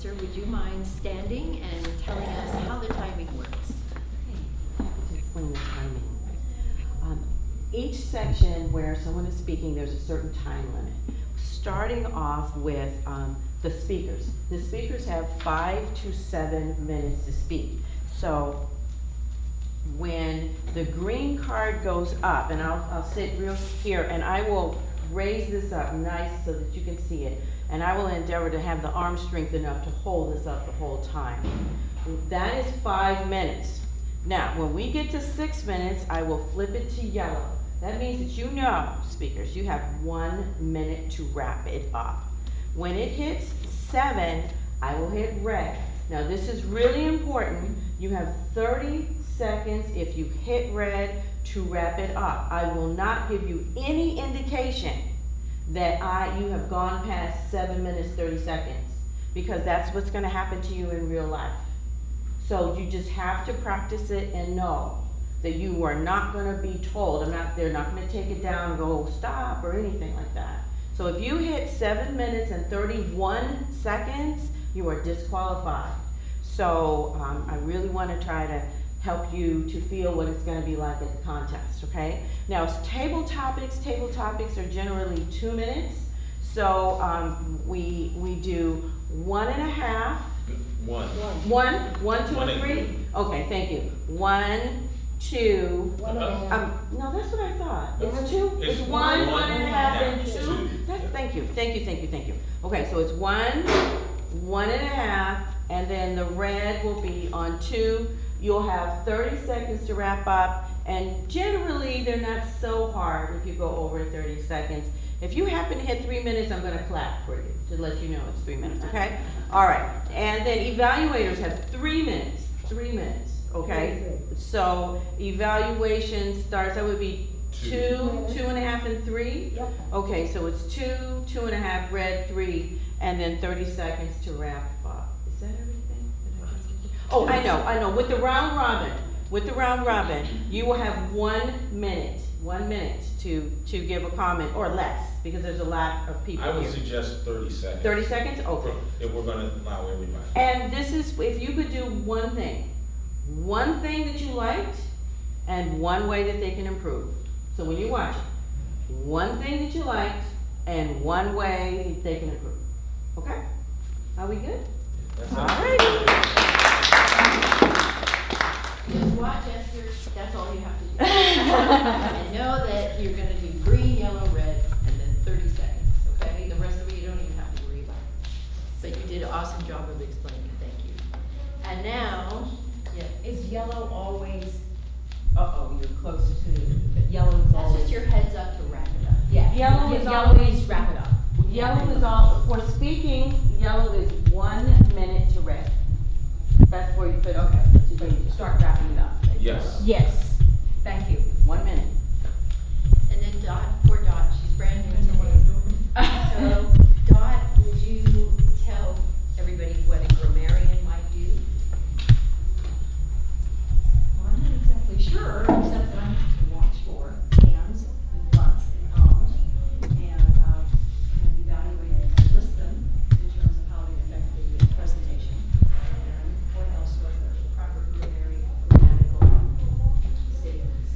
sir, would you mind standing and telling us how the timing works? Happy to explain the timing. Each section where someone is speaking, there's a certain time limit. Starting off with the speakers. The speakers have 5 to 7 minutes to speak. So when the green card goes up, and I'll sit real here, and I will raise this up nice so that you can see it, and I will endeavor to have the arm strength enough to hold this up the whole time. That is 5 minutes. Now, when we get to 6 minutes, I will flip it to yellow. That means that you know, speakers, you have 1 minute to wrap it up. When it hits 7, I will hit red. Now, this is really important. You have 30 seconds if you hit red to wrap it up. I will not give you any indication that you have gone past 7 minutes, 30 seconds, because that's what's going to happen to you in real life. So you just have to practice it and know that you are not going to be told. They're not going to take it down and go stop or anything like that. So if you hit 7 minutes and 31 seconds, you are disqualified. So I really want to try to help you to feel what it's going to be like at the contest, okay? Now, table topics are generally 2 minutes. So we do 1.5. One, 2, and 3? Okay, thank you. 1, 2. No, that's what I thought. It's 2. It's 1, 1.5, and 2. Thank you. Okay, so it's 1, 1.5, and then the red will be on 2. You'll have 30 seconds to wrap up, and generally they're not so hard if you go over 30 seconds. If you happen to hit 3 minutes, I'm going to clap for you to let you know it's 3 minutes, okay? All right, and then evaluators have 3 minutes, okay? So evaluation starts, that would be 2, 2.5, and 3? Yep. Okay, so it's 2, 2.5, red, 3, and then 30 seconds to wrap up. Is that everything? Oh, I know, with the round robin, you will have 1 minute to give a comment, or less, because there's a lot of people here. I would suggest 30 seconds. 30 seconds? Okay. If we're gonna allow everybody. And this is, if you could do one thing that you liked, and one way that they can improve. So when you watch it, one thing that you liked, and one way that they can improve. Okay? Are we good? All righty. Just watch Esther, that's all you have to do. And know that you're gonna do green, yellow, red, and then 30 seconds, okay? The rest of it you don't even have to worry about. But you did an awesome job of explaining, thank you. And now, yeah, Is yellow always, you're close to, yellow is that's always. just your heads up to wrap it up. Yeah. Yellow is yellow always- is wrap it up. Yellow is all, for speaking, yellow is 1 minute to red. That's where you put, Okay, to so do. you start wrapping it up. Yes. Yes, thank you. 1 minute. And then Dot, poor Dot, she's brand new to me. So, Dot, would you tell everybody what a grammarian might do? Well, I'm not exactly sure, except that I have to watch for ands and buts and ums, and evaluate and list them in terms of how they affect the presentation. And what else was there? Proper grammatical statements.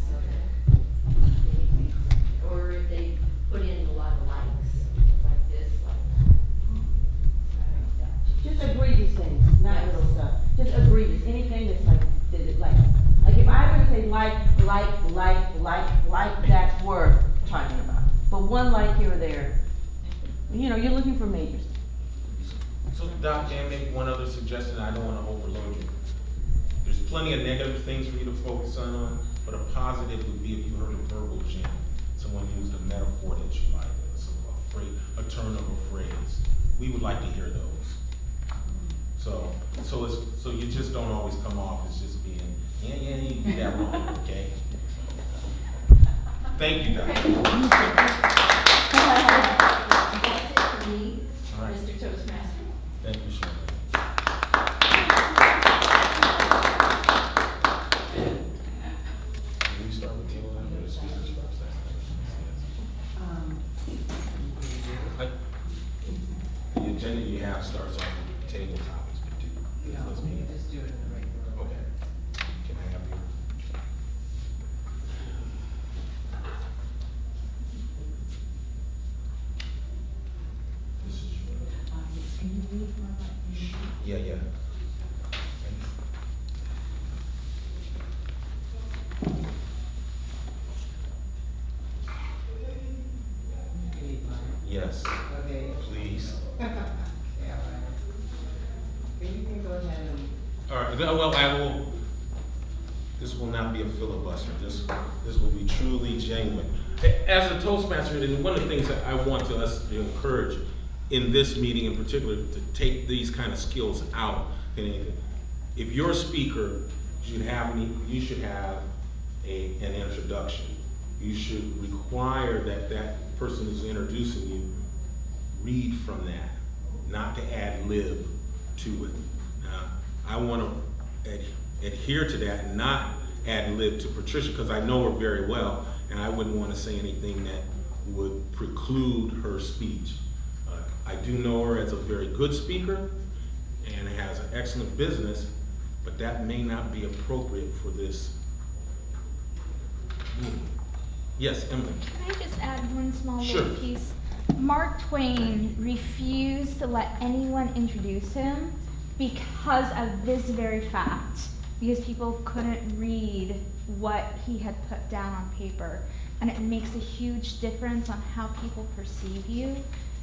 Or if they put in a lot of likes, like this, like that. Just egregious things, not little stuff. Just egregious, anything that's like, like if I were to say like, that's worth talking about. But one like here or there, you're looking for majors. So Doc, can I make one other suggestion? I don't want to overload you. There's plenty of negative things for you to focus on, but a positive would be if you heard a verbal gem. Someone used a metaphor that you like, a turn of a phrase. We would like to hear those. So you just don't always come off as just being, you did that wrong, okay? Thank you, Doc. That's it for me, All right. Mr. Toastmaster. Thank you, Shirlene. Can we start with the order of the speakers first? The agenda you have starts off with table topics, but do. No, let's we meet. can just do it in the regular. Okay. Can I have your? This is your. Yes, can you read my writing? Yeah, yeah. Read mine. Yes, Okay. please. Yeah, right. Okay, you can go ahead and, All right, well, I will, this will not be a filibuster, this will be truly genuine. As a Toastmaster, and one of the things that I want us to encourage in this meeting in particular, to take these kind of skills out. If you're a speaker, you should have an introduction. You should require that person who's introducing you read from that, not to ad lib to it. I want to adhere to that and not ad lib to Patricia, because I know her very well, and I wouldn't want to say anything that would preclude her speech. I do know her as a very good speaker and has an excellent business, but that may not be appropriate for this meeting. Yes, Emily? Can I just add one small Sure. little piece? Mark Twain refused to let anyone introduce him because of this very fact, because people couldn't read what he had put down on paper. And it makes a huge difference on how people perceive you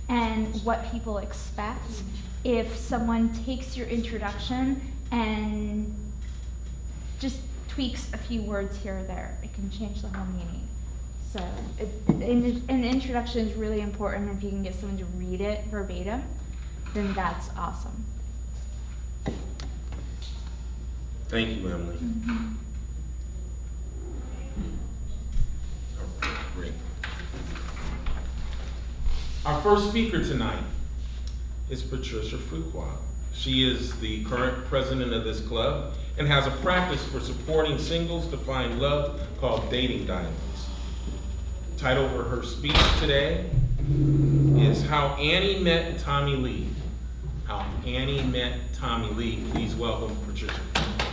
and what people expect. If someone takes your introduction and just tweaks a few words here or there, it can change the whole meaning. So an introduction is really important. If you can get someone to read it verbatim, then that's awesome. Thank you, Emily. All right, great. Our first speaker tonight is Patricia Fuqua. She is the current president of this club and has a practice for supporting singles to find love called Dating Diamonds. The title for her speech today is How Annie Met Tommy Lee. How Annie Met Tommy Lee. Please welcome Patricia Fuqua.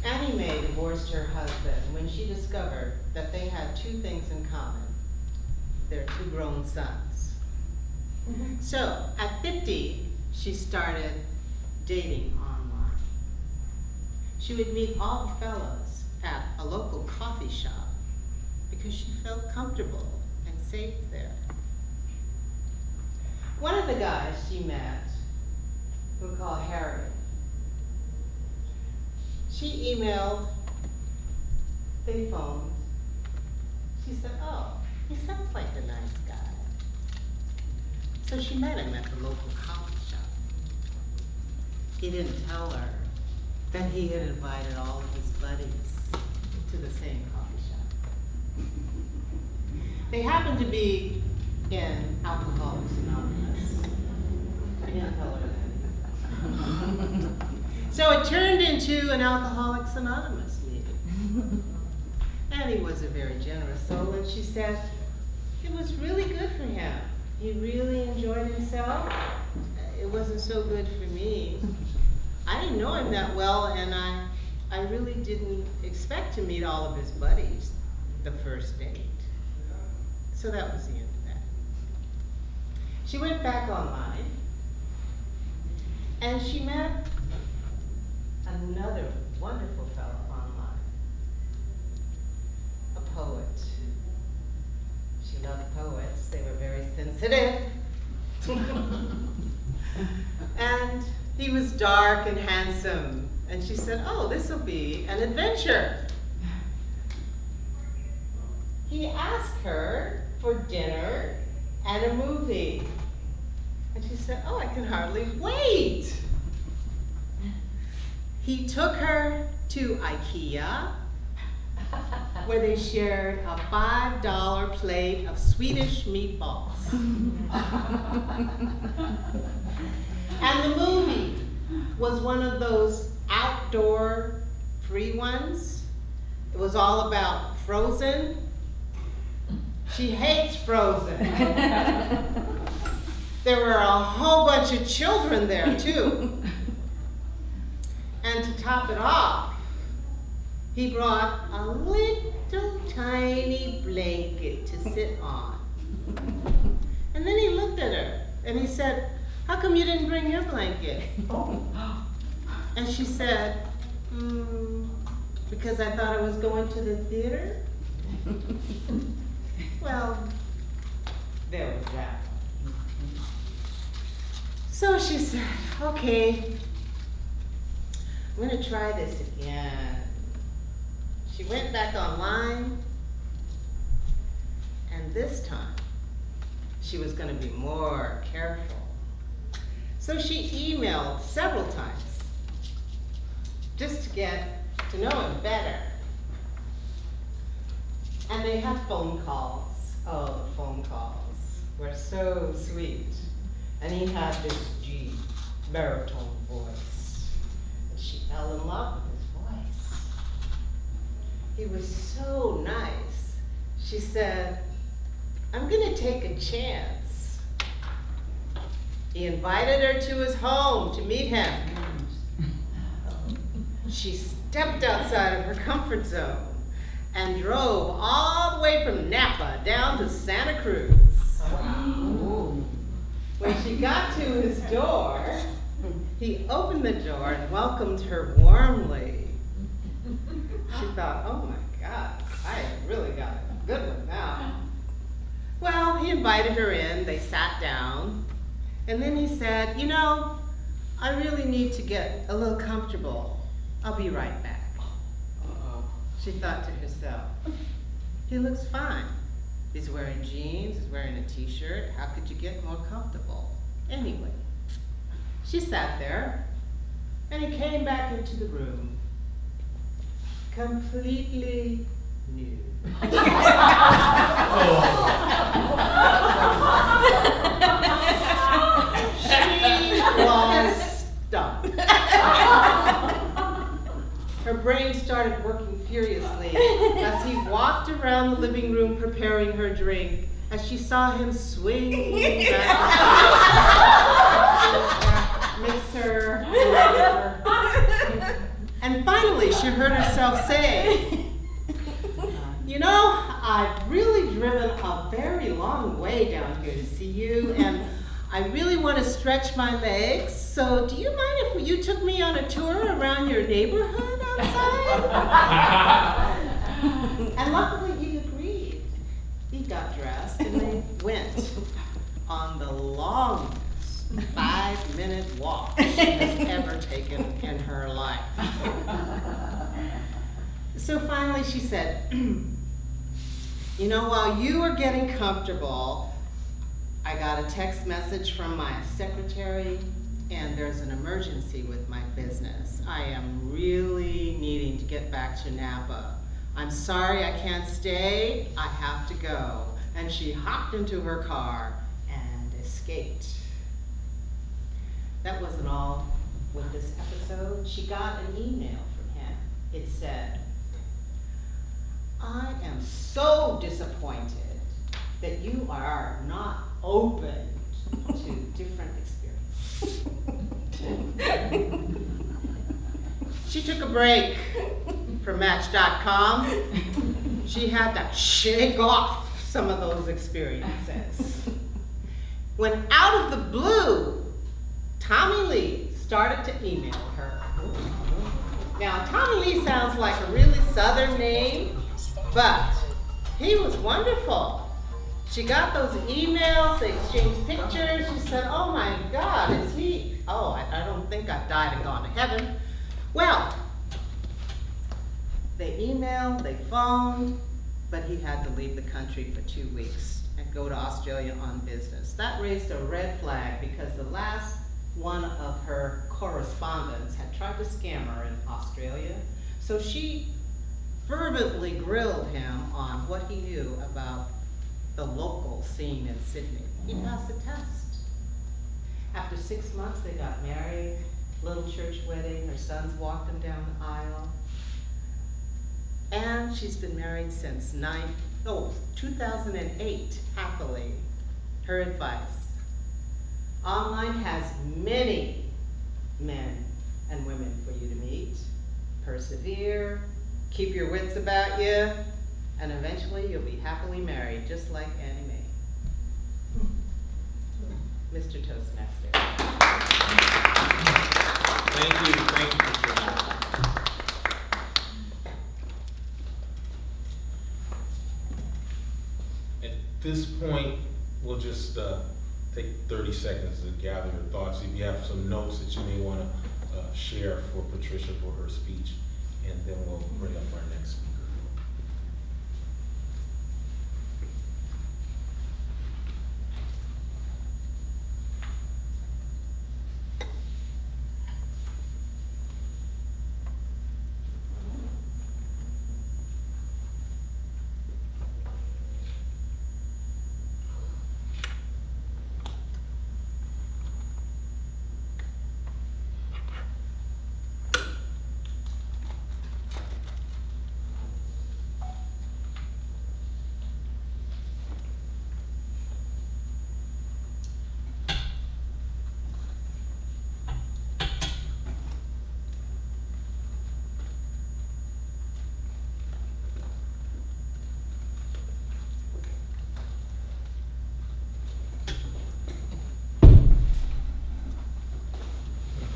Annie Mae divorced her husband when she discovered that they had two things in common: their two grown sons. So, at 50, she started dating online. She would meet all the fellows at a local coffee shop because she felt comfortable and safe there. One of the guys she met, we'll call Harry, she emailed, they phoned. She said, oh, he sounds like a nice guy. So she met him at the local coffee shop. He didn't tell her that he had invited all of his buddies to the same coffee shop. They happened to be in Alcoholics Anonymous. I didn't tell her that. So it turned into an Alcoholics Anonymous meeting. Annie was a very generous soul, and she said it was really good for him. He really enjoyed himself. It wasn't so good for me. I didn't know him that well, and I really didn't expect to meet all of his buddies the first date. So that was the end of that. She went back online, and she met another wonderful fellow online, a poet. She loved poets. They were very sensitive. And he was dark and handsome. And she said, oh, this will be an adventure. He asked her for dinner and a movie. And she said, oh, I can hardly wait. He took her to IKEA, where they shared a $5 plate of Swedish meatballs. And the movie was one of those outdoor free ones. It was all about Frozen. She hates Frozen. There were a whole bunch of children there too. And to top it off, he brought a little tiny blanket to sit on. And then he looked at her and he said, "How come you didn't bring your blanket?" And she said, "Because I thought I was going to the theater." Well, there was that. So she said, "Okay, I'm gonna try this again." She went back online, and this time, she was gonna be more careful. So she emailed several times, just to get to know him better. And they had phone calls. Oh, the phone calls were so sweet. And he had this deep baritone voice. And she fell in love with his voice. He was so nice. She said, "I'm gonna take a chance." He invited her to his home to meet him. She stepped outside of her comfort zone and drove all the way from Napa down to Santa Cruz. When she got to his door, he opened the door and welcomed her warmly. She thought, "Oh my God, I have really got a good one now." Well, he invited her in, they sat down, and then he said, "You know, I really need to get a little comfortable. I'll be right back." She thought to herself, "He looks fine. He's wearing jeans, he's wearing a t-shirt. How could you get more comfortable?" Anyway, she sat there, and he came back into the room, completely nude. She was stunned. Her brain started working furiously as he walked around the living room preparing her drink, as she saw him swing back and forth, mixer, whatever. And finally, she heard herself say, "You know, I've really driven a very long way down here to see you, and I really want to stretch my legs, so do you mind if you took me on a tour around your neighborhood outside?" And luckily he agreed. He got dressed and they went on the longest 5-minute walk she has ever taken in her life. So finally she said, "You know, while you were getting comfortable, I got a text message from my secretary, and there's an emergency with my business. I am really needing to get back to Napa. I'm sorry I can't stay. I have to go." And she hopped into her car and escaped. That wasn't all with this episode. She got an email from him. It said, "I am so disappointed that you are not open to different experiences." She took a break from Match.com. She had to shake off some of those experiences. When out of the blue, Tommy Lee started to email her. Now, Tommy Lee sounds like a really southern name, but he was wonderful. She got those emails, they exchanged pictures. She said, "Oh my God, is he? Oh, I don't think I've died and gone to heaven." Well, they emailed, they phoned, but he had to leave the country for 2 weeks and go to Australia on business. That raised a red flag because the last one of her correspondents had tried to scam her in Australia. So she fervently grilled him on what he knew about the local scene in Sydney. He passed the test. After 6 months, they got married, little church wedding, her sons walked them down the aisle. And she's been married since 2008, happily, her advice. Online has many men and women for you to meet. Persevere, keep your wits about you, and eventually you'll be happily married, just like Annie Mae. Mr. Toastmaster. Thank you, Shirlene. At this point, we'll just take 30 seconds to gather your thoughts. If you have some notes that you may want to share for Patricia for her speech, and then we'll bring up our next speaker.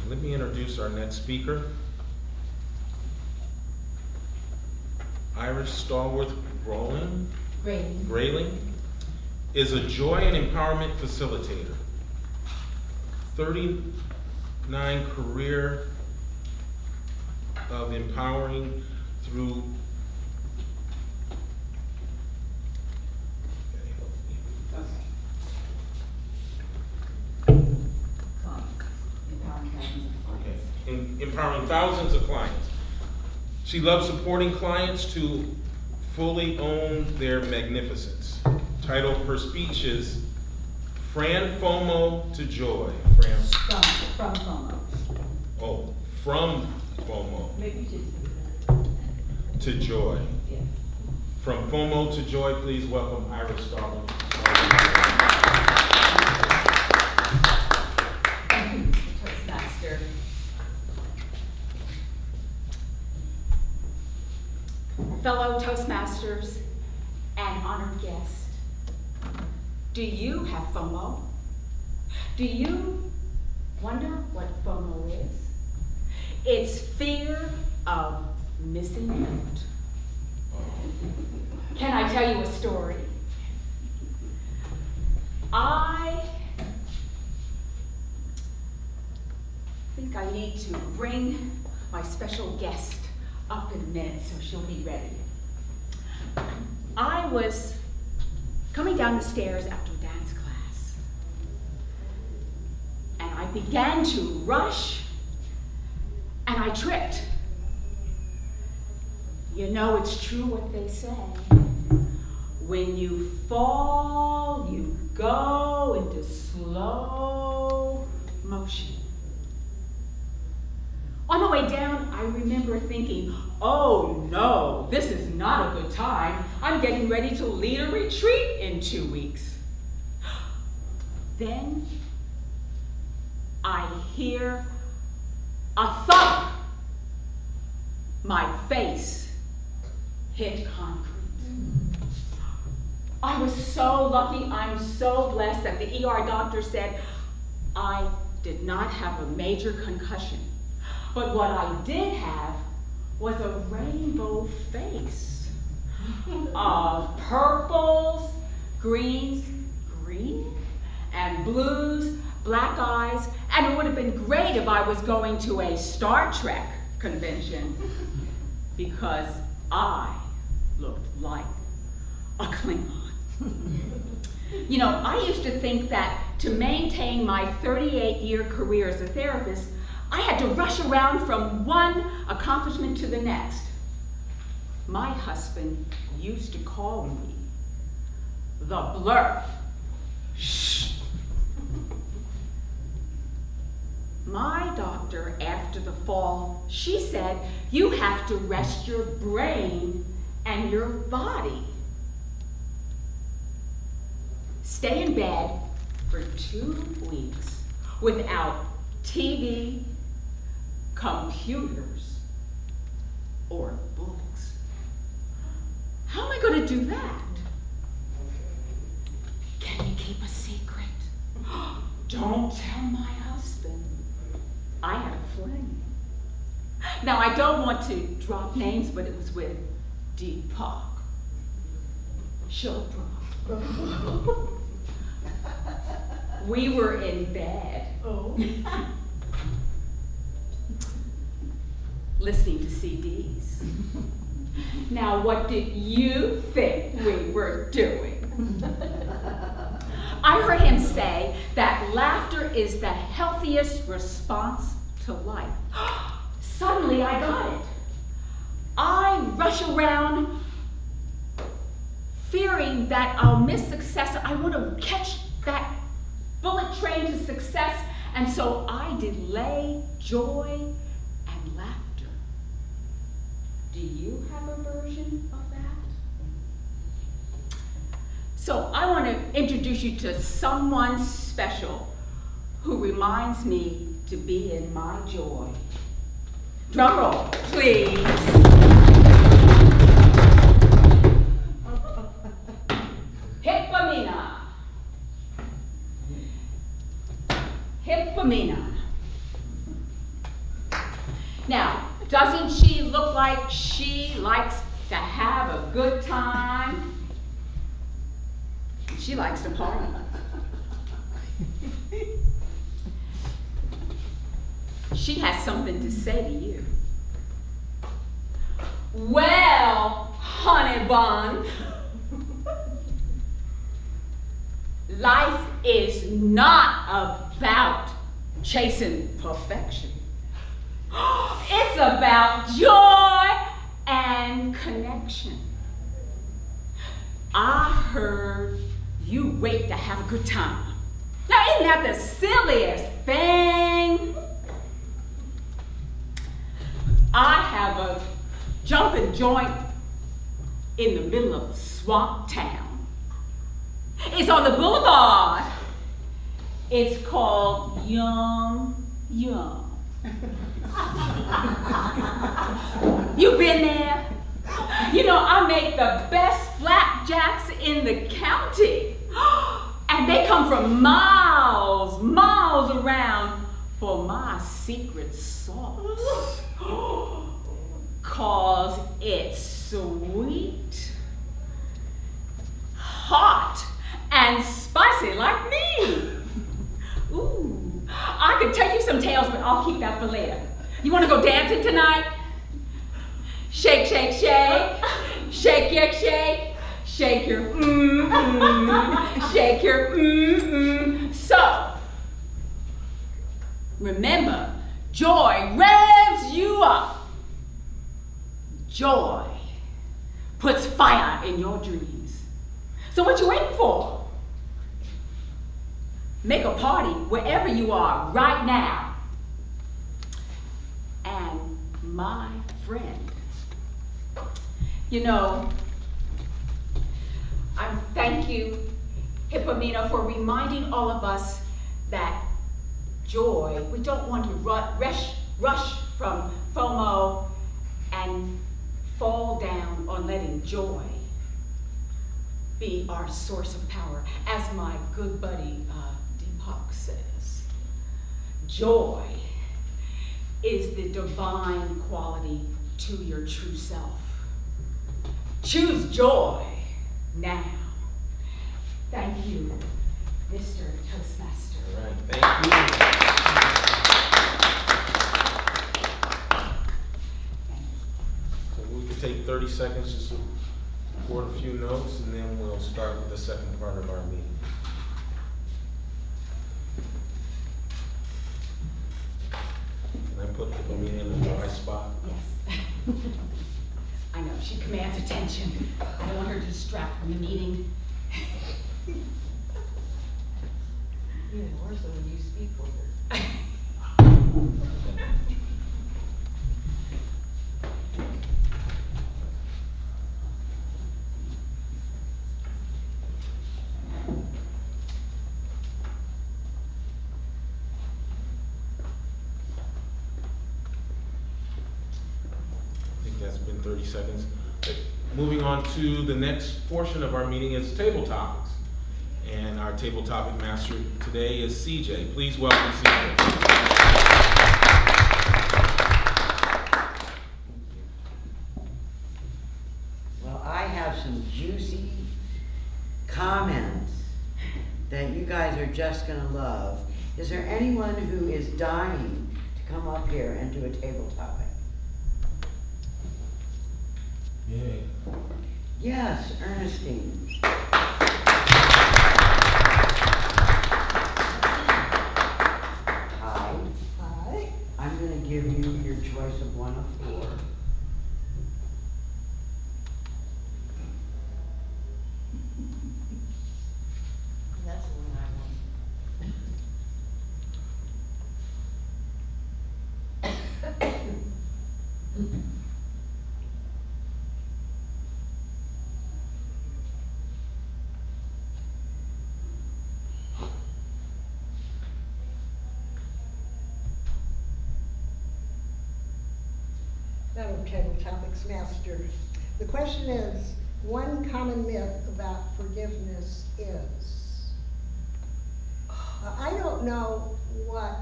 Let me introduce our next speaker. Iris Grayling is a joy and empowerment facilitator. 39 career of empowering through empowering thousands of clients. She loves supporting clients to fully own their magnificence. Title of her speech is From FOMO to Joy. From FOMO. Oh, from FOMO Maybe you should to joy. yes. From FOMO to joy, please welcome Iris Starling. Thank you, Mr. Toastmaster. Fellow Toastmasters and honored guests, do you have FOMO? Do you wonder what FOMO is? It's fear of missing out. Can I tell you a story? I think I need to bring my special guest up in a minute so she'll be ready. I was coming down the stairs after dance class, and I began to rush, and I tripped. You know, it's true what they say. When you fall, you go into slow motion. On the way down, I remember thinking, oh no, this is not a good time. I'm getting ready to lead a retreat in 2 weeks. Then I hear a thump. My face hit concrete. I was so lucky, I'm so blessed that the ER doctor said I did not have a major concussion. But what I did have was a rainbow face of purples, greens, and blues, black eyes, and it would have been great if I was going to a Star Trek convention because I looked like a Klingon. You know, I used to think that to maintain my 38-year career as a therapist, I had to rush around from one accomplishment to the next. My husband used to call me the blur. Shh. My doctor, after the fall, she said, you have to rest your brain and your body. stay in bed for 2 weeks without TV, computers, or books. How am I going to do that? Can you keep a secret? Don't tell my husband. I had a fling. Now, I don't want to drop names, but it was with Deepak. Chopra. We were in bed. Listening to CDs. Now, what did you think we were doing? I heard him say that laughter is the healthiest response to life. Suddenly, I got it. I rush around fearing that I'll miss success. I want to catch that bullet train to success, and so I delay joy and laughter. Do you have a version of that? So I want to introduce you to someone special who reminds me to be in my joy. Drum roll, please. Hippomena. Hippomena. Now, doesn't she look like she likes to have a good time? She likes to party. She has something to say to you. Well, honey bun, life is not about chasing perfection. It's about joy and connection. I heard you wait to have a good time. Now, isn't that the silliest thing? I have a jumping joint in the middle of Swamp Town. It's on the boulevard. It's called Yum Yum. You been there? You know, I make the best flapjacks in the county. And they come from miles around for my secret sauce. 'Cause it's sweet, hot, and spicy like me. Ooh, I could tell you some tales, but I'll keep that for later. You want to go dancing tonight? Shake, shake, shake. Shake your shake. Shake your shake your So, remember, joy revs you up. Joy puts fire in your dreams. So what you waiting for? Make a party wherever you are right now. And my friend, you know, I thank you, Hippomena, for reminding all of us that joy, we don't want to rush from FOMO and fall down on letting joy be our source of power. As my good buddy Deepak says, joy is the divine quality to your true self. Choose joy now. Thank you, Mr. Toastmaster. All right, thank you. So we can take 30 seconds just to record a few notes, and then we'll start with the second part of our meeting. Can I put Hippomena in the dry spot? Yes. I know, she commands attention. I don't want her to distract from the meeting. Even more so when you speak for her. 30 seconds. Moving on to the next portion of our meeting is table topics. And our table topic master today is CJ. Please welcome CJ. Well, I have some juicy comments that you guys are just gonna love. Is there anyone who is dying to come up here and do a table topic? Yeah. Yes, Ernestine. Hi. Hi. I'm gonna give you your choice of one of four. That's the one I want. Madam Table Topics Master, the question is, one common myth about forgiveness is. I don't know what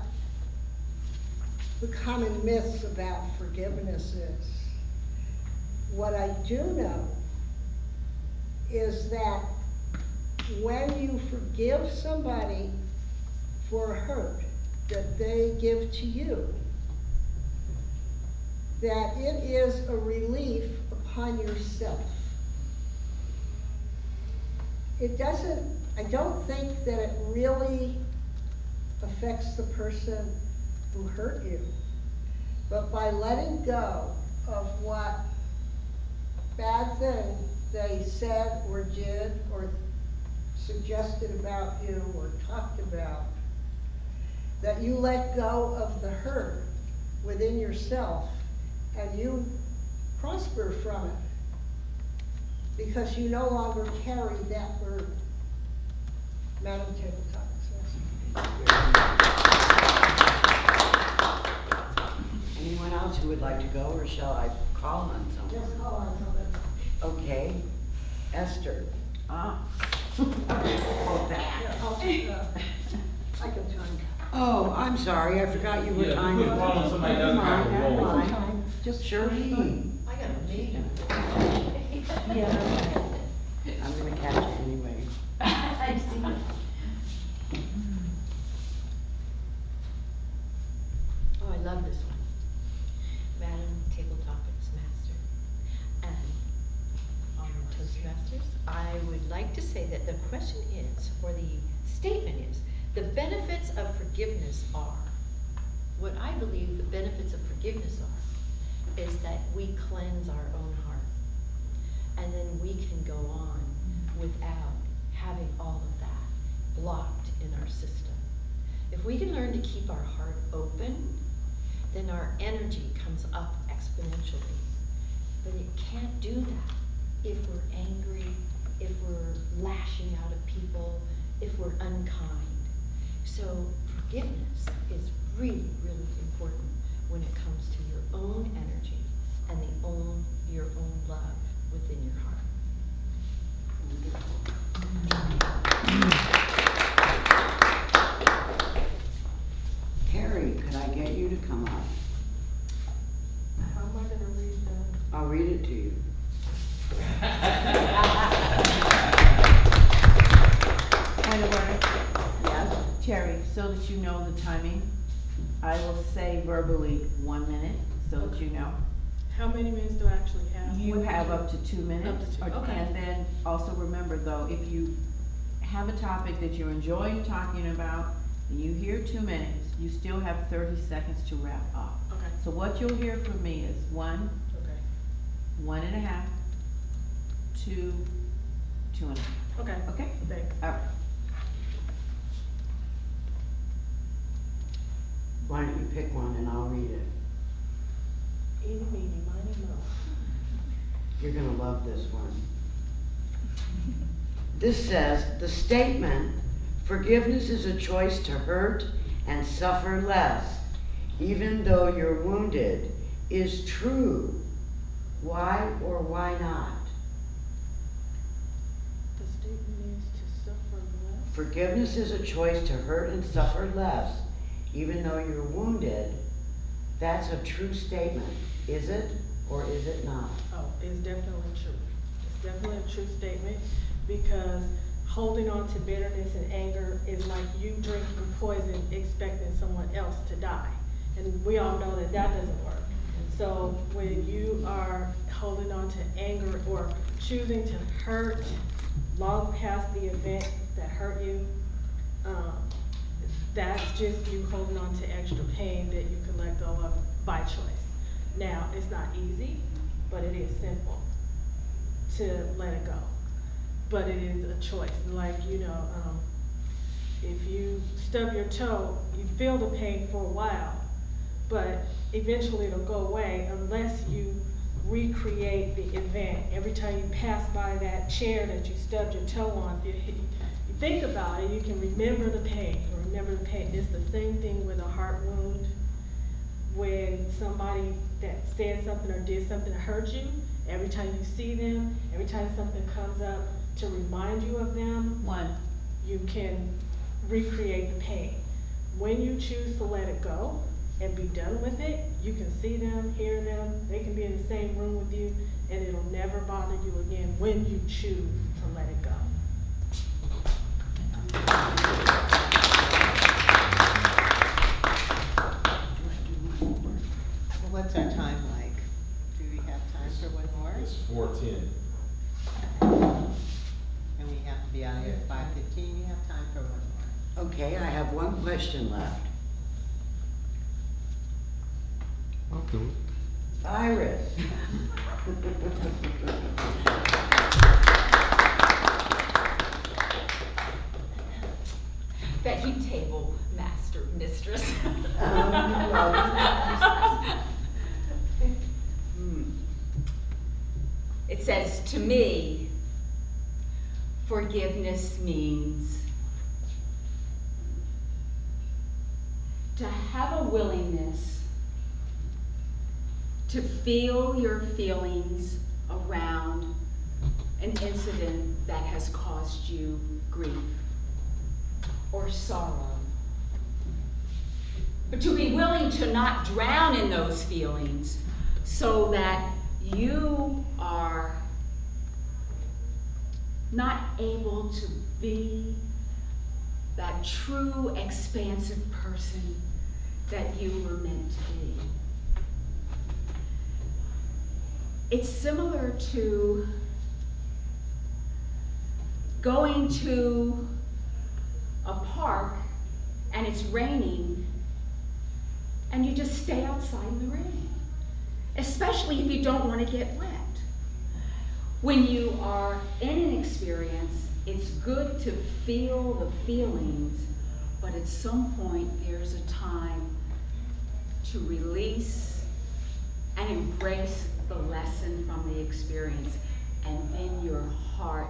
the common myths about forgiveness is. What I do know is that when you forgive somebody for a hurt that they give to you, that it is a relief upon yourself. It doesn't, I don't think that it really affects the person who hurt you. But by letting go of what bad thing they said or did or suggested about you or talked about, that you let go of the hurt within yourself and you prosper from it because you no longer carry that burden. Madam Table Topics. Anyone else who would like to go, or shall I call on someone? Just call on somebody. Okay, Esther. Ah. Oh, that. Here, I can time. Oh, I'm sorry, I forgot you were Yeah, timing. you can call on somebody that doesn't have a Never role. mind. Time. Just Shirlene. I got a meeting. Yeah. I'm gonna catch it anyway. I see it. Oh, I love this one. Madam Table Topics Master and honored Toastmasters, I would like to say that the question is, or the statement is, the benefits of forgiveness are. What I believe the benefits of forgiveness are is that we cleanse our own heart. And then we can go on without having all of that blocked in our system. If we can learn to keep our heart open, then our energy comes up exponentially. But it can't do that if we're angry, if we're lashing out at people, if we're unkind. So forgiveness is really, really important when it comes to your own energy and your own love within your heart. Carrie, could I get you to come up? How am I gonna read that? I'll read it to you. Point of order. Yes? Terry, so that you know the timing, I will say verbally 1 minute, so that you know. How many minutes do I actually have? You have up to 2 minutes. Up to 2, okay. And then also remember though, if you have a topic that you're enjoying talking about, and you hear 2 minutes, you still have 30 seconds to wrap up. Okay, So what you'll hear from me is 1, okay, 1.5, 2, 2.5. okay. Okay? Thanks. All right. Why don't you pick one and I'll read it? Eeny, meeny, miny, moe. You're gonna love this one. This says, the statement, forgiveness is a choice to hurt and suffer less, even though you're wounded, is true Why or why not? The statement is to suffer less. Forgiveness is a choice to hurt and suffer less, even though you're wounded. That's a true statement. Is it or is it not? Oh, it's definitely true. It's definitely a true statement, because holding on to bitterness and anger is like you drinking poison expecting someone else to die. And we all know that that doesn't work. So when you are holding on to anger or choosing to hurt long past the event that hurt you, that's just you holding on to extra pain that you can let go of by choice. Now, it's not easy, but it is simple to let it go. But it is a choice. Like, if you stub your toe, you feel the pain for a while, but eventually it'll go away unless you recreate the event. Every time you pass by that chair that you stubbed your toe on, you think about it, you can remember the pain. It's the same thing with a heart wound. When somebody that said something or did something that hurt you, every time you see them, every time something comes up to remind you of them, you can recreate the pain. When you choose to let it go and be done with it, you can see them, hear them, they can be in the same room with you, and it'll never bother you again when you choose to let it go. What's our time like? Do we have time for one more? It's 4:10. And we have to be out here at 5:15. We have time for one more. Okay, I have one question left. Okay. Iris. Becky Table, master, mistress. It says, to me, forgiveness means to have a willingness to feel your feelings around an incident that has caused you grief or sorrow. But to be willing to not drown in those feelings so that you are not able to be that true expansive person that you were meant to be. It's similar to going to a park and it's raining and you just stay outside in the rain, especially if you don't want to get wet. When you are in an experience, it's good to feel the feelings, but at some point there's a time to release and embrace the lesson from the experience, and then your heart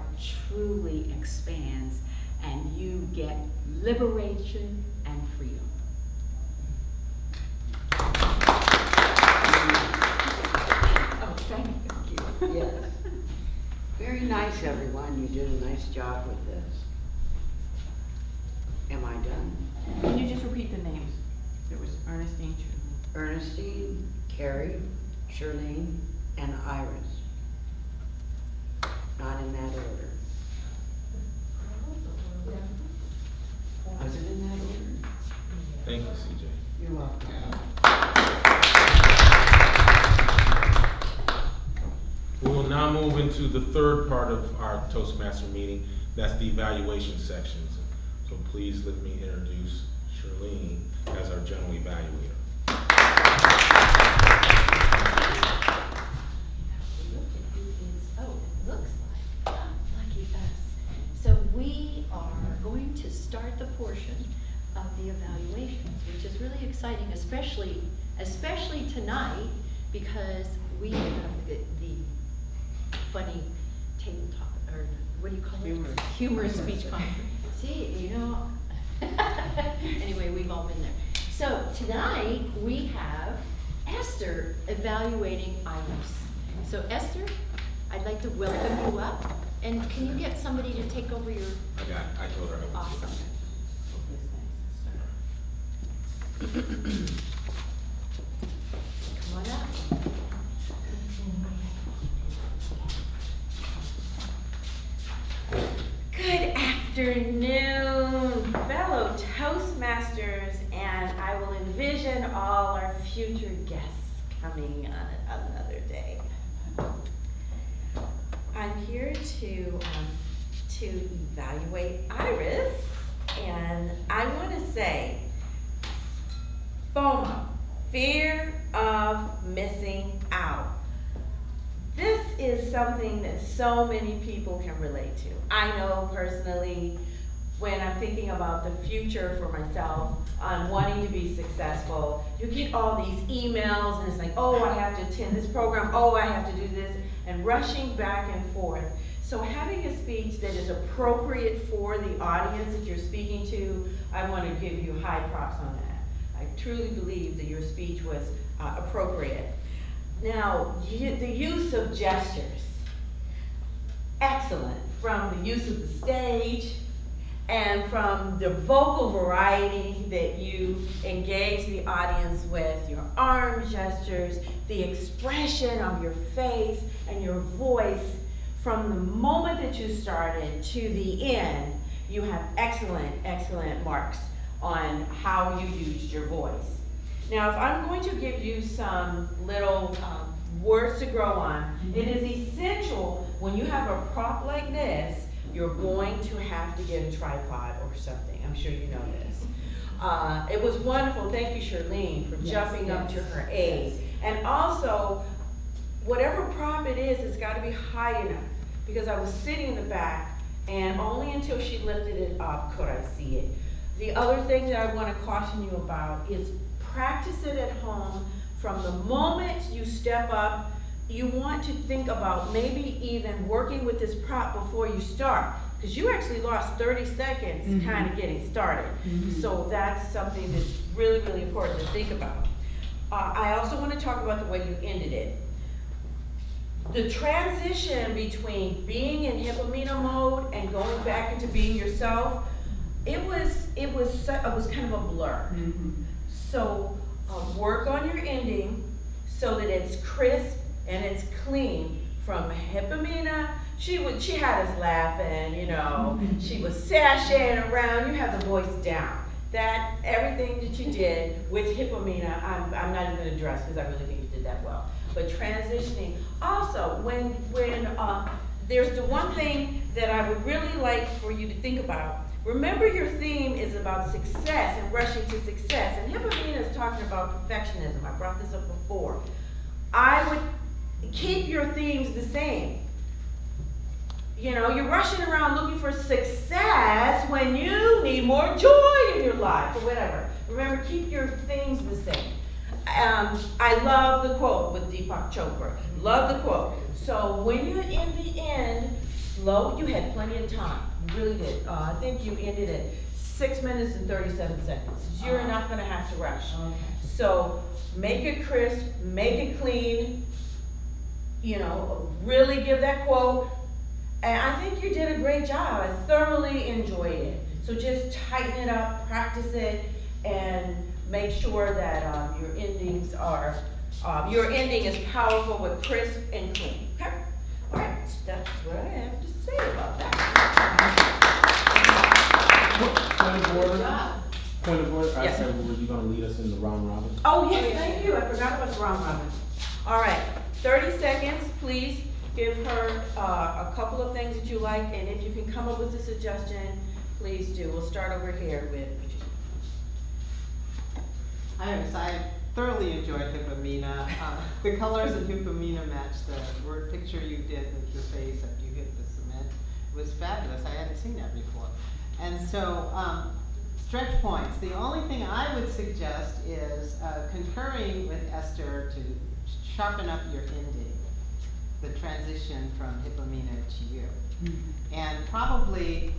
truly expands and you get liberation and freedom. Oh, thank you. Yes. Very nice, everyone. You did a nice job with this. Am I done? Can you just repeat the names? There was Ernestine, Shirlene. Ernestine, Carrie, Shirlene, and Iris. Not in that order. Was it in that order? Thank you, CJ. You're welcome. We will now move into the third part of our Toastmaster meeting. That's the evaluation sections. So please let me introduce Shirlene as our general evaluator. Lucky us. So we are going to start the portion of the evaluations, which is really exciting, especially tonight, because we have the funny table talk, or what do you call it? Humorous speech conference. See, anyway, we've all been there. So tonight we have Esther evaluating Iris. So Esther, I'd like to welcome you up, and can you get somebody to take over your, I told her I would. awesome. Come on up. Good afternoon, fellow Toastmasters, and I will envision all our future guests coming on another day. I'm here to evaluate Iris, and I want to say FOMO, fear of missing out. This is something that so many people can relate to. I know personally, when I'm thinking about the future for myself, on wanting to be successful, you get all these emails and it's like, oh, I have to attend this program, oh, I have to do this, and rushing back and forth. So having a speech that is appropriate for the audience that you're speaking to, I want to give you high props on that. I truly believe that your speech was appropriate. Now, the use of gestures, excellent, from the use of the stage and from the vocal variety that you engage the audience with, your arm gestures, the expression of your face and your voice. From the moment that you started to the end, you have excellent, excellent marks on how you used your voice. Now, if I'm going to give you some little words to grow on, it is essential when you have a prop like this, you're going to have to get a tripod or something. I'm sure you know this. It was wonderful. Thank you, Shirlene, for jumping up to her aid. And also, whatever prop it is, it's got to be high enough, because I was sitting in the back and only until she lifted it up could I see it. The other thing that I want to caution you about is practice it at home. From the moment you step up, you want to think about maybe even working with this prop before you start, because you actually lost 30 seconds kind of getting started. So that's something that's really, really important to think about. I also want to talk about the way you ended it. The transition between being in Hippomena mode and going back into being yourself, it was kind of a blur. So work on your ending so that it's crisp and it's clean. From Hippomena, she had us laughing, you know, she was sashaying around. You have the voice down. That everything that you did with Hippomena, I'm not even going to address because I really think you did that well. But transitioning, also when there's the one thing that I would really like for you to think about. Remember, your theme is about success and rushing to success. And Hippomena is talking about perfectionism. I brought this up before. I would keep your themes the same. You know, you're rushing around looking for success when you need more joy in your life or whatever. Remember, keep your themes the same. I love the quote with Deepak Chopra. Love the quote. So when you're in the end, slow, you had plenty of time. You really did. I think you ended at 6 minutes and 37 seconds. You're not going to have to rush. So make it crisp, make it clean, you know, really give that quote. And I think you did a great job. I thoroughly enjoyed it. So just tighten it up, practice it, and make sure that your endings are, your ending is powerful but crisp and clean. Okay? All right, that's what I have to say about that. Point of order. Good job. Point of order. I Yes. said, were you going to lead us in the round robin? Oh, yes, thank you. I forgot about the round robin. All right, 30 seconds, please. Give her a couple of things that you like, and if you can come up with a suggestion, please do. We'll start over here with Patricia. Iris, I thoroughly enjoyed Hippomena. The colors in Hippomena match the word picture you did with your face after you hit the cement. It was fabulous. I hadn't seen that before. And so, stretch points. The only thing I would suggest is concurring with Esther to sharpen up your ending, the transition from Hippomena to you. And probably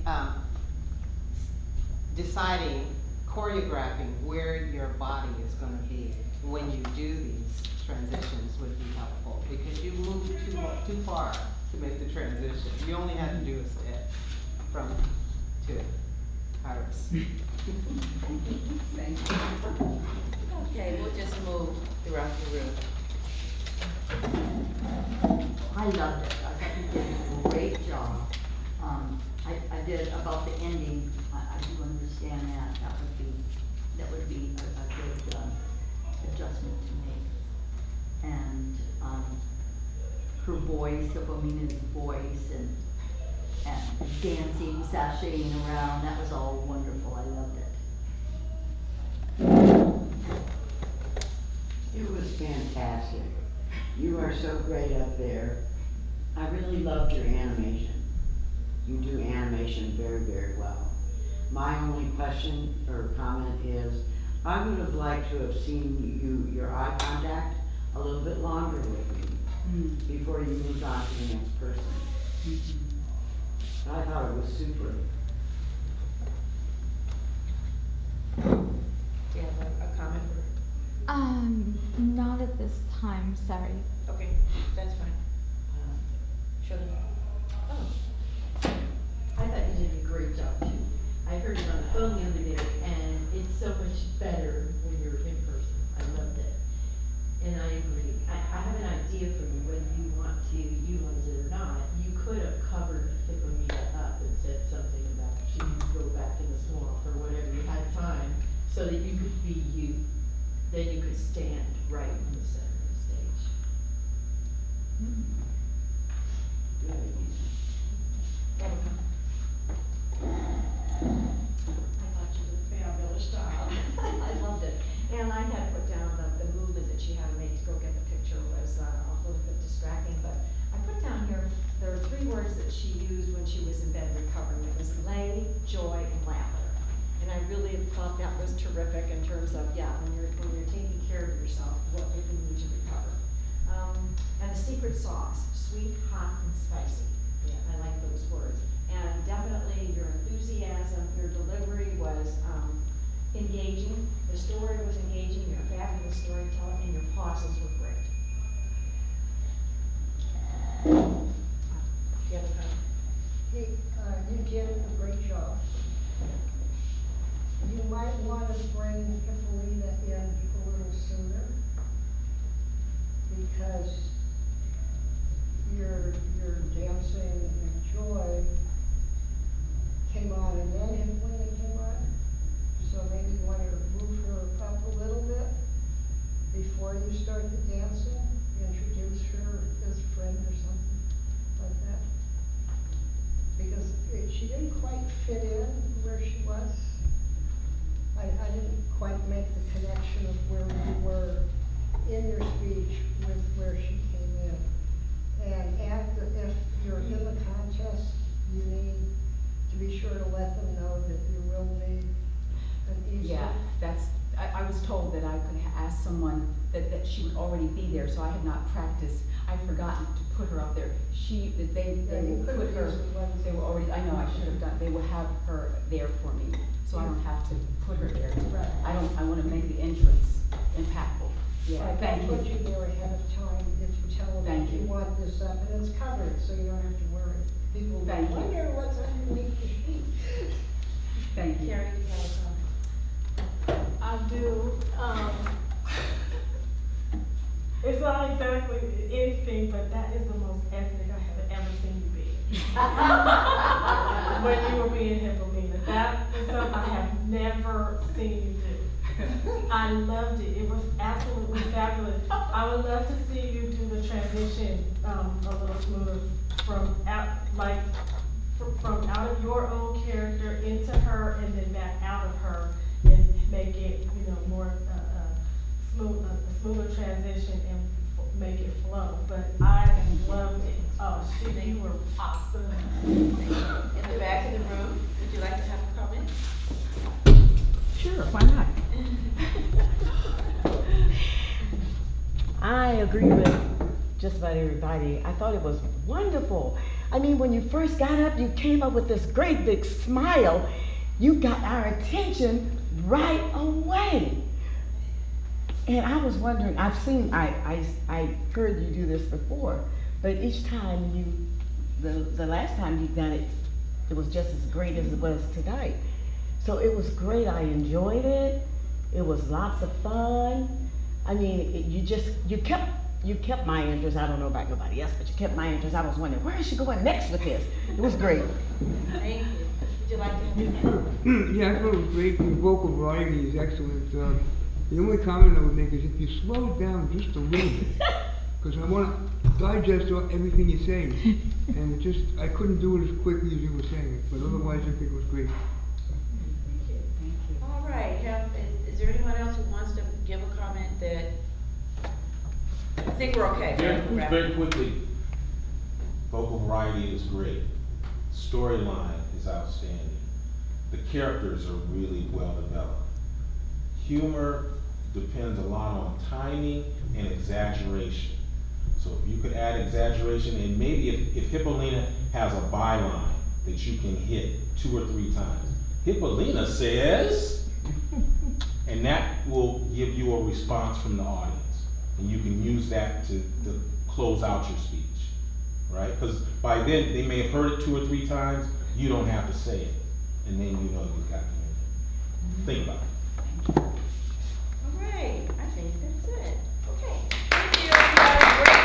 deciding, choreographing where your body is going to be when you do these transitions would be helpful, because you moved too far to make the transition. You only had to do a step from to Iris. Thank you. Okay, we'll just move throughout the room. I loved it. I thought you did a great job. I did about the ending. I do understand that. That would be a good adjustment to make. And her voice, Philomena's voice, and dancing, sashaying around. That was all wonderful. I loved it. It was fantastic. You are so great up there. I really loved your animation. You do animation very, very well. My only question or comment is, I would have liked to have seen your eye contact a little bit longer with me before you moved on to the next person. I thought it was super. Do you have a comment? Not at this time, sorry. Okay, that's fine. Shirley? Oh. I thought you did a great job too. I heard you on the phone the other day, and it's so much better when you're in person. I loved it. And I agree. I have an idea for you, whether you want to utilize it or not. You could have covered Hippomita up and said something about she needs to go back in the swamp or whatever you had time, so that you could be you. Then you could stand right in the center of the stage. I thought you did a fabulous job. I loved it. And I had put down the movement that she had to make to go get the picture was a little bit distracting, but I put down here, there were 3 words that she used when she was in bed recovering. It was lay, joy, and laughter. And I really thought that was terrific in terms of, yeah, when you're taking care of yourself, what you need to recover. And the secret sauce, sweet, hot, and spicy. Yeah, I like those words. And definitely your enthusiasm, your delivery was engaging, the story was engaging, you're a fabulous storyteller, and your pauses were great. You did a great job. You might want to bring Hippolyta in a little sooner, because your dancing and joy came on and then Hippolyta came on. So maybe you want to move her up a little bit before you start the dancing, introduce her as a friend or something like that. Because she didn't quite fit in where she was. I didn't quite make the connection of where you were in your speech with where she came in. And if you're in the contest, you need to be sure to let them know that you will need an easel. Yeah, I was told that I could ask someone that she would already be there, so I had not practiced. I'd forgotten to put her up there. They will put her, they were already, I know I should have done, they will have her there for me, so I don't have to put her there. Right. I want to make the entrance impactful. Yeah, Right, thank I'll put you. you there ahead of time if you tell them Thank that you you. want this up, and it's covered, so you don't have to worry. People will Thank you. wonder what's underneath the sheet. Thank you. Carrie, do you have a comment? I do, it's not exactly anything, but that is the most ethnic I have ever seen you be. When you were being Hippomita, that is something I have never seen you do. I loved it, it was absolutely fabulous. I would love to see you do the transition, a little smoother from from out of your own character into her and then back out of her, and make it, more, a smoother transition and make it flow. But I loved it. Oh, you were awesome. In the back of the room, would you like to have a comment? Sure, why not? I agree with just about everybody. I thought it was wonderful. I mean, when you first got up, you came up with this great big smile. You got our attention right away. And I was wondering, I heard you do this before, but each time the last time you've done it, it was just as great as it was tonight. So it was great, I enjoyed it, it was lots of fun. I mean, you kept my interest. I don't know about nobody else, but you kept my interest. I was wondering, where is she going next with this? It was great. Thank you. Would you like to? Yeah, I thought it was great. The vocal variety is excellent. The only comment I would make is if you slow it down just a little bit, because I want to digest everything you're saying, and I couldn't do it as quickly as you were saying it, but otherwise I think it was great. Thank you. All right, is there anyone else who wants to give a comment that, I think we're okay. Very quickly, vocal variety is great. Storyline is outstanding. The characters are really well developed. Humor depends a lot on timing and exaggeration. So if you could add exaggeration, and maybe if Hippolina has a byline that you can hit 2 or 3 times. Hippolina says, and that will give you a response from the audience. And you can use that to close out your speech, right? Because by then, they may have heard it 2 or 3 times, you don't have to say it. And then you know you've got the Think about it. All right, I think that's it. Okay. Thank you, everybody. Great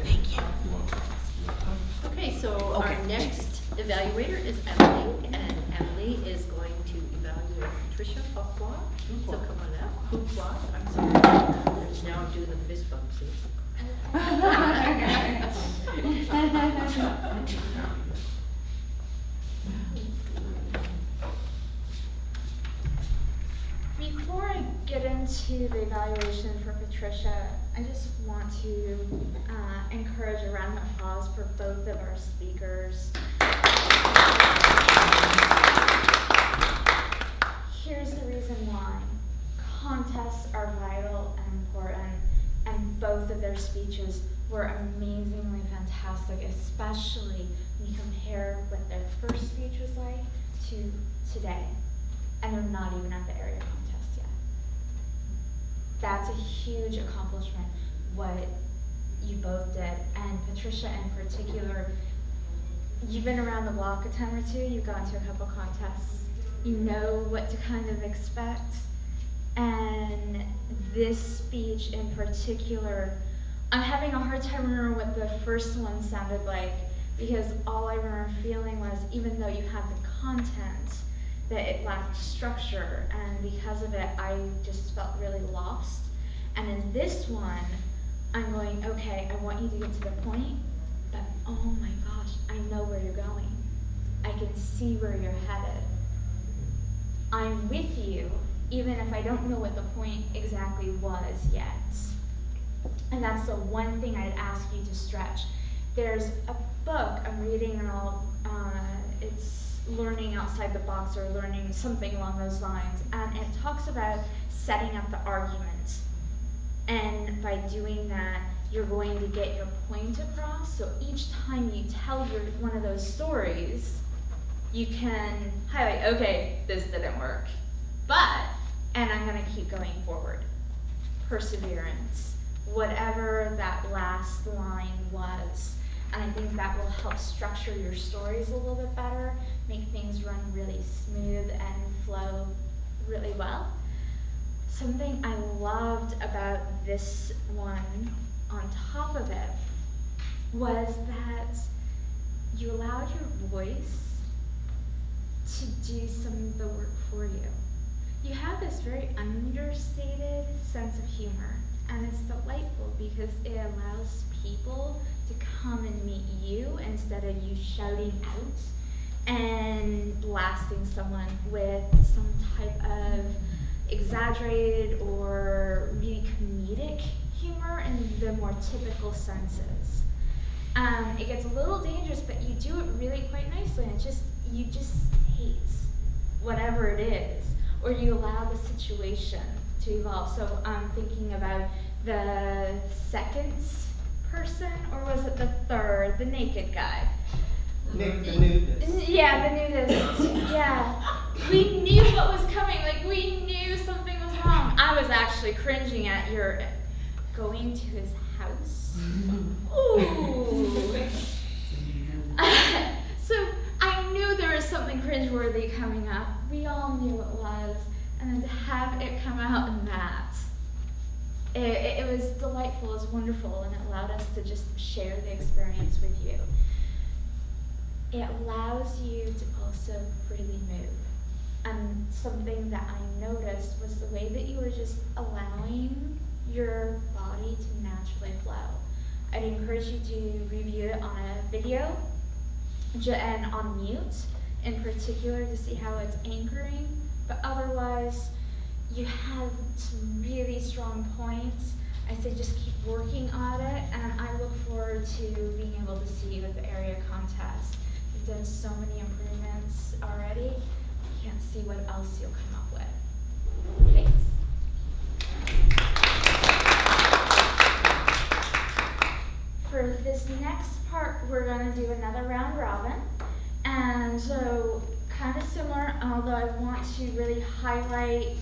Thank you. Okay, so our next evaluator is Emily, and Emily is going to evaluate Patricia Hufwa. So come on up. Hufwa, I'm sorry. Now I'm doing the fist bump, see? Before I get into the evaluation for Patricia, I just want to encourage a round of applause for both of our speakers. Here's the reason why. Contests are vital and important, and both of their speeches were amazingly fantastic, especially when you compare what their first speech was like to today. And they're not even at the area contest yet. That's a huge accomplishment, what you both did. And Patricia in particular, you've been around the block a time or two, you've gone to a couple contests, you know what to kind of expect. And this speech in particular, I'm having a hard time remembering what the first one sounded like, because all I remember feeling was, even though you had the content, that it lacked structure, and because of it, I just felt really lost. And in this one, I'm going, okay, I want you to get to the point, but oh my gosh, I know where you're going. I can see where you're headed. I'm with you, even if I don't know what the point exactly was yet. And that's the one thing I'd ask you to stretch. There's a book I'm reading, and it's Learning Outside the Box, or learning something along those lines, and it talks about setting up the argument. And by doing that, you're going to get your point across. So each time you tell one of those stories, you can highlight, okay, this didn't work, and I'm gonna keep going forward. Perseverance, whatever that last line was. And I think that will help structure your stories a little bit better, make things run really smooth and flow really well. Something I loved about this one, on top of it, was that you allowed your voice to do some of the work for you. You have this very understated sense of humor, and it's delightful because it allows people to come and meet you instead of you shouting out and blasting someone with some type of exaggerated or really comedic humor in the more typical senses. It gets a little dangerous, but you do it really quite nicely, and you just hate whatever it is, or you allow the situation to evolve. So I'm thinking about the second person, or was it the third, the naked guy? Nick the nudist. Yeah, the nudist. Yeah. We knew what was coming. Like, we knew something was wrong. I was actually cringing at your going to his house. Ooh. So I knew there was something cringeworthy coming up. We all knew it was. And then to have it come out in that, it was delightful, it was wonderful, and it allowed us to just share the experience with you. It allows you to also freely move. And something that I noticed was the way that you were just allowing your body to naturally flow. I'd encourage you to review it on a video and on mute in particular to see how it's anchoring, but otherwise you have some really strong points. I say just keep working on it, and I look forward to being able to see you at the area contest. You've done so many improvements already. I can't see what else you'll come up with. Thanks. For this next part, we're going to do another round robin. And so, kind of similar, although I want to really highlight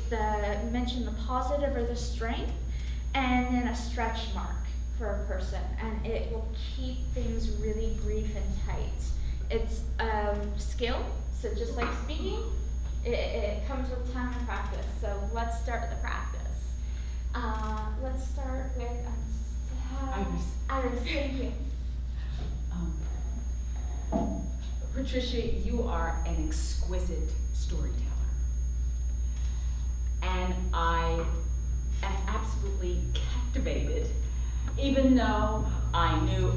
mention the positive or the strength, and then a stretch mark for a person. And it will keep things really brief and tight. It's skill, so just like speaking, it comes with time and practice. So let's start the practice. Let's start with Iris, thank you. Patricia, you are an exquisite storyteller. And I am absolutely captivated, even though I knew,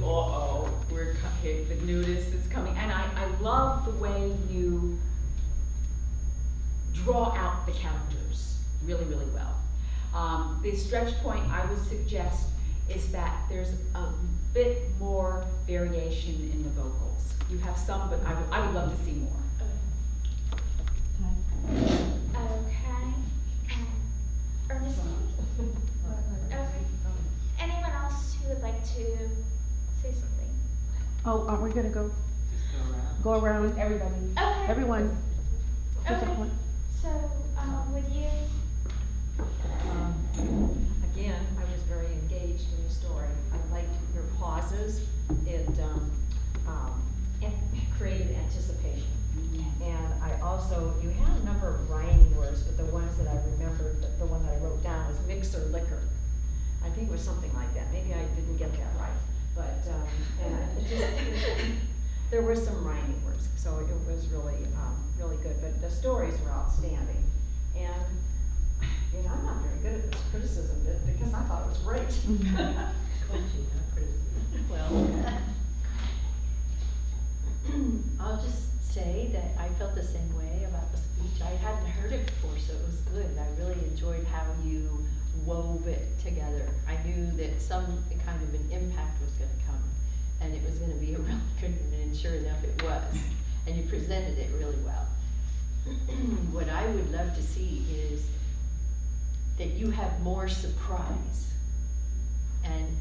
the nudist is coming. And I love the way you draw out the characters really, really well. The stretch point I would suggest is that there's a bit more variation in the vocals. You have some, but I would love to see more. Okay. Ernestine? Okay. Anyone else who would like to say something? Oh, aren't we gonna go around everybody? Okay. Everyone. Just a Okay. point. So, with you? Again, I was very engaged in the story. I liked your pauses. It created anticipation. And I also, you had a number of rhyming words, but the ones that I remembered, the one that I wrote down was mixer liquor. I think it was something like that. Maybe I didn't get that right. But there were some rhyming words, so it was really, really good. But the stories were outstanding. And I'm not very good at this criticism bit because I thought it was great. Well, I'll just say that I felt the same way about the speech. I hadn't heard it before, so it was good. I really enjoyed how you wove it together. I knew that some kind of an impact was going to come, and it was going to be a really good one, and sure enough it was. And you presented it really well. What I would love to see is that you have more surprise, and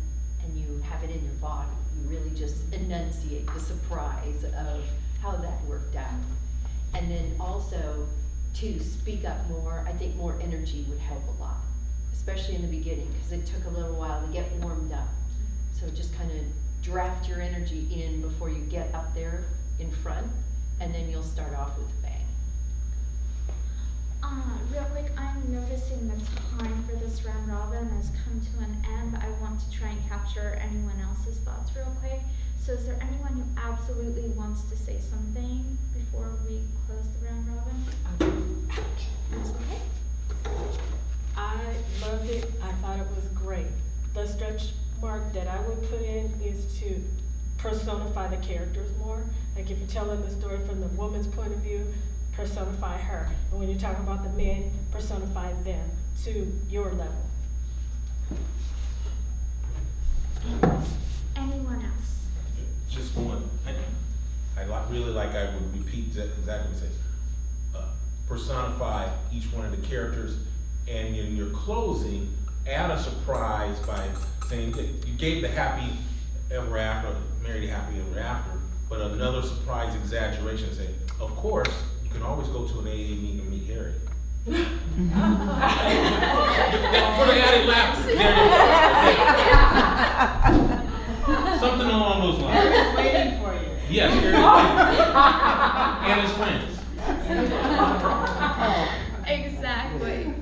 you have it in your body. You really just enunciate the surprise of how that worked out. And then also to speak up more. I think more energy would help a lot, especially in the beginning, because it took a little while to get warmed up. So just kind of draft your energy in before you get up there in front, and then you'll start off with a bang. Real quick, I'm noticing the time for this round robin has come to an end, but I want to try and capture anyone else's thoughts real quick. So is there anyone who absolutely wants to say something before we close the round robin? That's okay. I loved it. I thought it was great. The stretch mark that I would put in is to personify the characters more. Like if you're telling the story from the woman's point of view, personify her. And when you're talking about the men, personify them to your level. Anyone else? Just one. I really like, I would repeat exactly what it says. Personify each one of the characters, and in your closing, add a surprise by saying that you gave the happy ever after, married happy ever after But another surprise exaggeration, say, of course, you can always go to an AA meeting and meet Harry. For the added laughter. There you go. Something along those lines. Harry's waiting for you. Yes, Harry's waiting. And his friends. Exactly.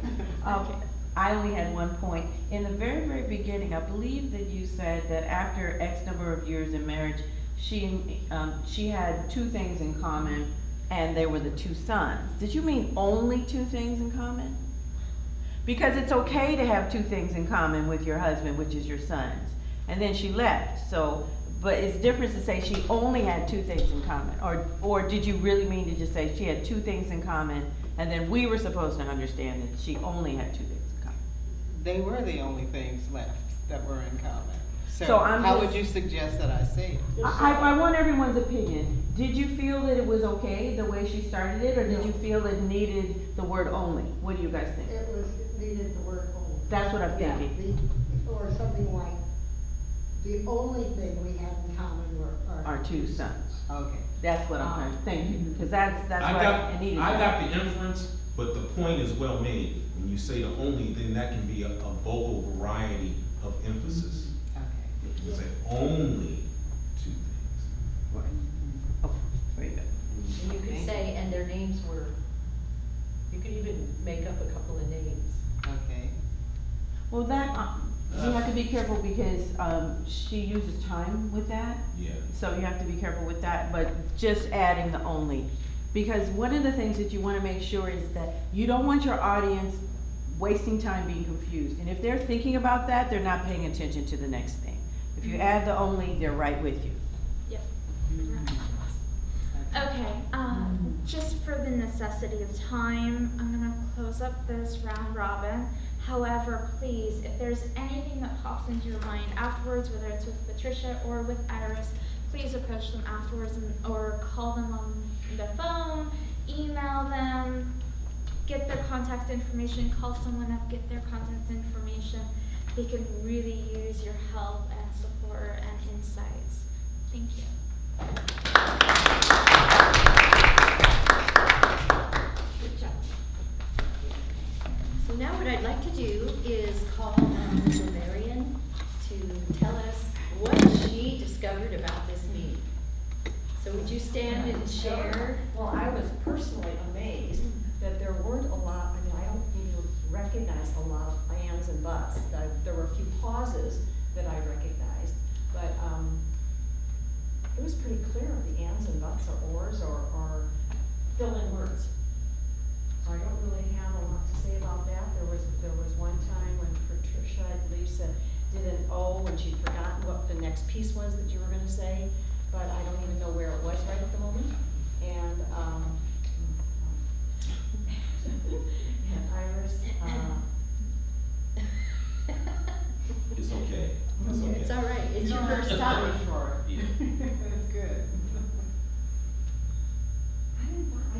Okay, I only had one point. In the very, very beginning, I believe that you said that after X number of years in marriage, she had two things in common, and they were the two sons. Did you mean only two things in common? Because it's okay to have two things in common with your husband, which is your sons. And then she left, so, but it's different to say she only had two things in common. Or did you really mean to just say she had two things in common, and then we were supposed to understand that she only had two things in common? They were the only things left that were in common. So So I'm how just- would you suggest that I say it? I want everyone's opinion. Did you feel that it was okay the way she started it, or did you feel it needed the word only? What do you guys think? It needed the word only. That's what I'm thinking. Or something like, the only thing we had in common were Our two sons. Okay. That's what I'm trying to think, because that's what I needed. I got the inference, but the point is well made. When you say the only, then that can be a vocal variety of emphasis. Okay. You say only two things. Oh, very good. And you could say, and their names were, you could even make up a couple of names. Okay. Well, that, you have to be careful because, she uses time with that. Yeah. So you have to be careful with that, but just adding the only. Because one of the things that you wanna make sure is that you don't want your audience wasting time being confused. And if they're thinking about that, they're not paying attention to the next thing. If you add the only, they're right with you. Yep. Okay, just for the necessity of time, I'm gonna close up this round robin. However, please, if there's anything that pops into your mind afterwards, whether it's with Patricia or with Iris, please approach them afterwards or call them on the phone, email them, get their contact information, call someone up, get their contact information. They can really use your help and support and insights. Thank you. Good job. So now what I'd like to do is call on Marion to tell us what she discovered about this meeting. So would you stand and share? Well, I was personally amazed that there weren't a lot, I mean, I don't even recognize a lot of ands and buts. There were a few pauses that I recognized, but it was pretty clear the ands and buts or ors or fill-in words. So I don't really have a lot to say about that. There was one time when Patricia, I believe, did an O and she'd forgotten what the next piece was that you were gonna say, but I don't even know where it was right at the moment. And Iris, It's okay. It's okay. It's all right, it's your first time. Yeah. That's good. I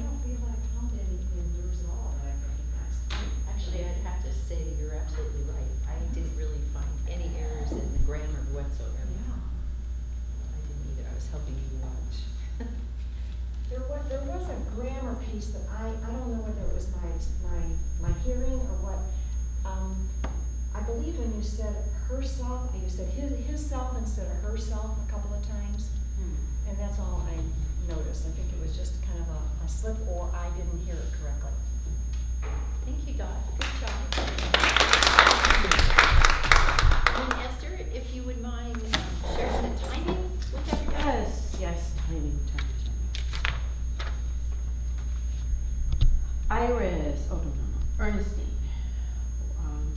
don't feel like I found anything in yours at all that I recognized. Actually, I'd have to say that you're absolutely right. I didn't really find any errors in the grammar whatsoever. Yeah. I didn't either, I was helping you watch. There was a grammar piece that I don't know whether it was my hearing or what. I believe when you said herself, you said his self instead of herself a couple of times. And that's all I noticed. I think it was just kind of a slip or I didn't hear it correctly. Thank you, Dot. Good job. And Esther, if you would mind sharing the timing with everybody? Yes, timing. Iris, Ernestine.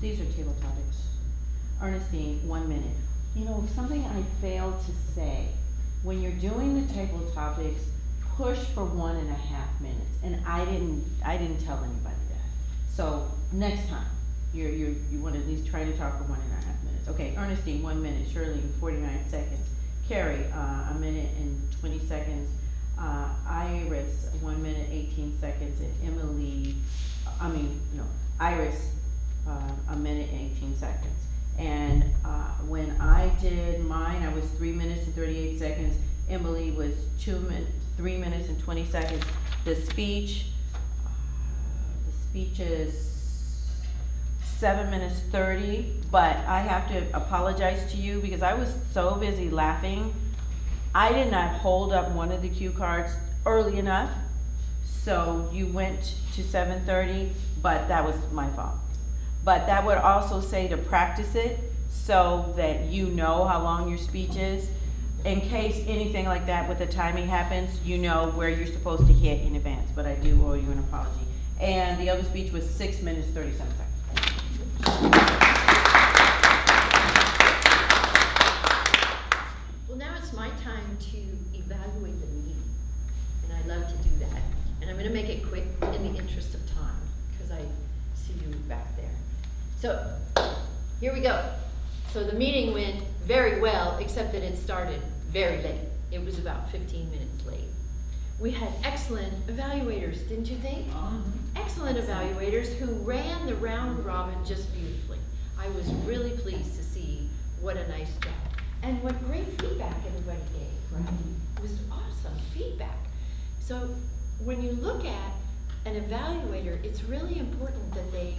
These are table topics. Ernestine, 1 minute. You know, something I failed to say, when you're doing the table topics, push for 1.5 minutes. And I didn't tell anybody that. So next time, you want to at least try to talk for 1.5 minutes. Okay, Ernestine, 1 minute. Shirlene, 49 seconds. Carrie, 1 minute and 20 seconds. Iris, 1 minute, 18 seconds. And Iris, 1 minute and 18 seconds. And when I did mine, I was 3 minutes and 38 seconds. Emily was 3 minutes and 20 seconds. The speech is 7 minutes 30, but I have to apologize to you because I was so busy laughing. I did not hold up one of the cue cards early enough, so you went to 7:30, but that was my fault. But that would also say to practice it so that you know how long your speech is. In case anything like that with the timing happens, you know where you're supposed to hit in advance, but I do owe you an apology. And the other speech was 6 minutes, 37 seconds. Well, now it's my time to evaluate the meeting, and I love to do that. And I'm gonna make it quick in the interest of time, because I see you back there. So, here we go. So the meeting went very well, except that it started very late. It was about 15 minutes late. We had excellent evaluators, didn't you think? Excellent evaluators who ran the round robin just beautifully. I was really pleased to see what a nice job. And what great feedback everybody gave, right? It was awesome feedback. So when you look at an evaluator, it's really important that they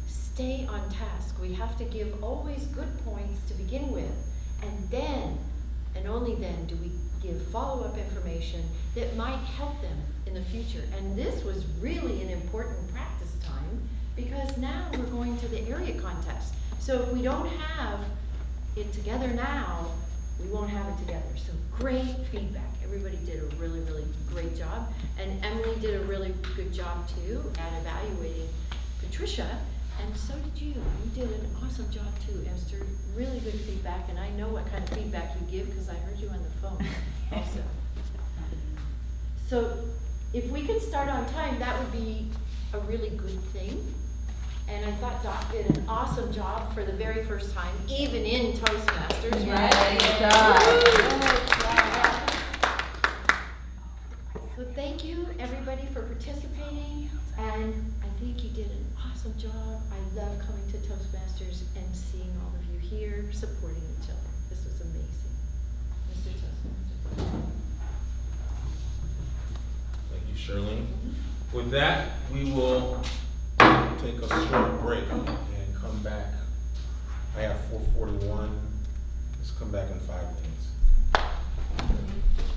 stay on task. We have to give always good points to begin with, and then, and only then, do we give follow-up information that might help them in the future. And this was really an important practice time because now we're going to the area contest. So if we don't have it together now, we won't have it together. So great feedback. Everybody did a really, really great job. And Emily did a really good job too at evaluating Patricia. And so did you. You did an awesome job too, Esther. Really good feedback, and I know what kind of feedback you give because I heard you on the phone also. So if we could start on time, that would be a really good thing. And I thought Doc did an awesome job for the very first time, even in Toastmasters, right? So thank you, everybody, for participating, and I think you did an awesome job. I love coming to Toastmasters and seeing all of you here supporting each other. This was amazing. Mr. Toastmaster. Thank you, Shirlene. With that, we will take a short break and come back. I have 4:41. Let's come back in 5 minutes.